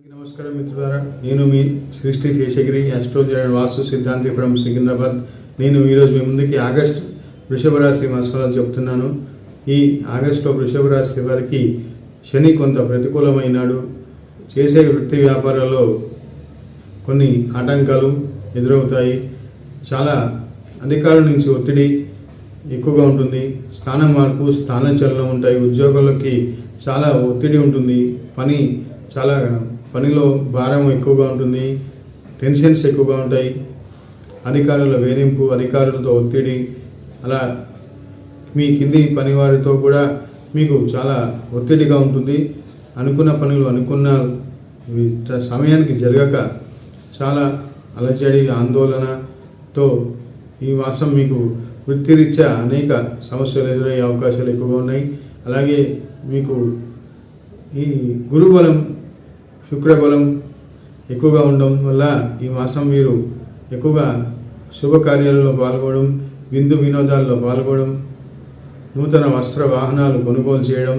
నమస్కారం మిత్రులారా, నేను మీ శ్రీ శేషగిరి ఆస్ట్రాలజీ అండ్ వాస్తు సిద్ధాంతి ఫ్రమ్ సికింద్రాబాద్. నేను ఈరోజు మీ ముందుకి ఆగస్ట్ వృషభ రాశి మాసాలు చెప్తున్నాను. ఈ ఆగస్టులో వృషభ రాశి వారికి శని కొంత ప్రతికూలమైనాడు. చేసే వృత్తి వ్యాపారాల్లో కొన్ని ఆటంకాలు ఎదురవుతాయి. చాలా అధికారుల నుంచి ఒత్తిడి ఎక్కువగా ఉంటుంది. స్థాన మార్పు, స్థానచలనం ఉంటాయి. ఉద్యోగులకి చాలా ఒత్తిడి ఉంటుంది. పనిలో భారం ఎక్కువగా ఉంటుంది. టెన్షన్స్ ఎక్కువగా ఉంటాయి. అధికారుల వేధింపు, అధికారులతో ఒత్తిడి, అలా మీ కింది పనివారితో కూడా మీకు చాలా ఒత్తిడిగా ఉంటుంది. అనుకున్న పనులు అనుకున్న సమయానికి జరగక చాలా అలజడి, ఆందోళనతో ఈ మాసం మీకు వృత్తిరీత్యా అనేక సమస్యలు ఎదురయ్యే అవకాశాలు ఎక్కువగా ఉన్నాయి. అలాగే మీకు ఈ గురుబలం, శుక్రబలం ఎక్కువగా ఉండడం వల్ల ఈ మాసం మీరు ఎక్కువగా శుభకార్యాలలో పాల్గొనడం, విందు వినోదాల్లో పాల్గొనడం, నూతన వస్త్ర వాహనాలు కొనుగోలు చేయడం,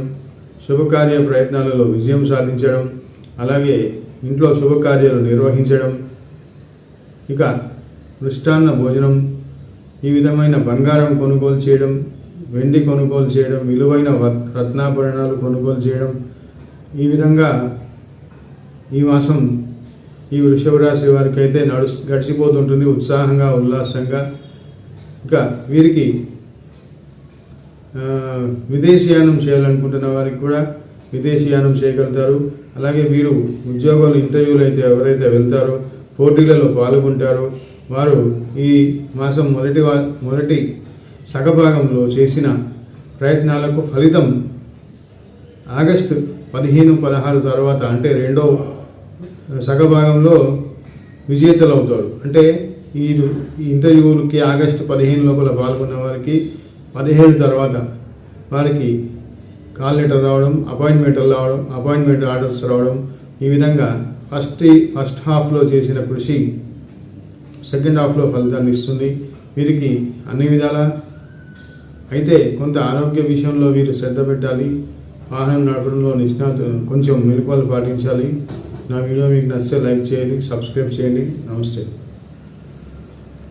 శుభకార్య ప్రయత్నాలలో విజయం సాధించడం, అలాగే ఇంట్లో శుభకార్యాలు నిర్వహించడం, ఇక మృష్టాన్న భోజనం, ఈ విధమైన బంగారం కొనుగోలు చేయడం, వెండి కొనుగోలు చేయడం, విలువైన రత్నాభరణాలు కొనుగోలు చేయడం, ఈ విధంగా ఈ మాసం ఈ వృషభ రాశి వారికి అయితే గడిచిపోతుంటుంది ఉత్సాహంగా, ఉల్లాసంగా. ఇక వీరికి విదేశీయానం చేయాలనుకుంటున్న వారికి కూడా విదేశీయానం చేయగలుగుతారు. అలాగే వీరు ఉద్యోగాలు, ఇంటర్వ్యూలు అయితే ఎవరైతే వెళ్తారో, పోటీలలో పాల్గొంటారో వారు ఈ మాసం మొదటి సగభాగంలో చేసిన ప్రయత్నాలకు ఫలితం ఆగస్టు 15-16 తర్వాత, అంటే రెండో సగభాగంలో విజేతలు అవుతారు. అంటే ఈ ఇంటర్వ్యూలకి ఆగస్టు 15 లోపల పాల్గొన్న వారికి 17 తర్వాత వారికి కాల్ లెటర్ రావడం, అపాయింట్మెంట్ ఆర్డర్స్ రావడం, ఈ విధంగా ఫస్ట్ హాఫ్లో చేసిన కృషి సెకండ్ హాఫ్లో ఫలితాన్ని ఇస్తుంది. వీరికి అన్ని విధాలా అయితే కొంత ఆరోగ్య విషయంలో వీరు శ్రద్ధ పెట్టాలి. వాహనం నడపడంలో కొంచెం మెలకువలు పాటించాలి. నా వీడియో మీకు నచ్చితే లైక్ చేయండి, సబ్స్క్రైబ్ చేయండి. నమస్తే.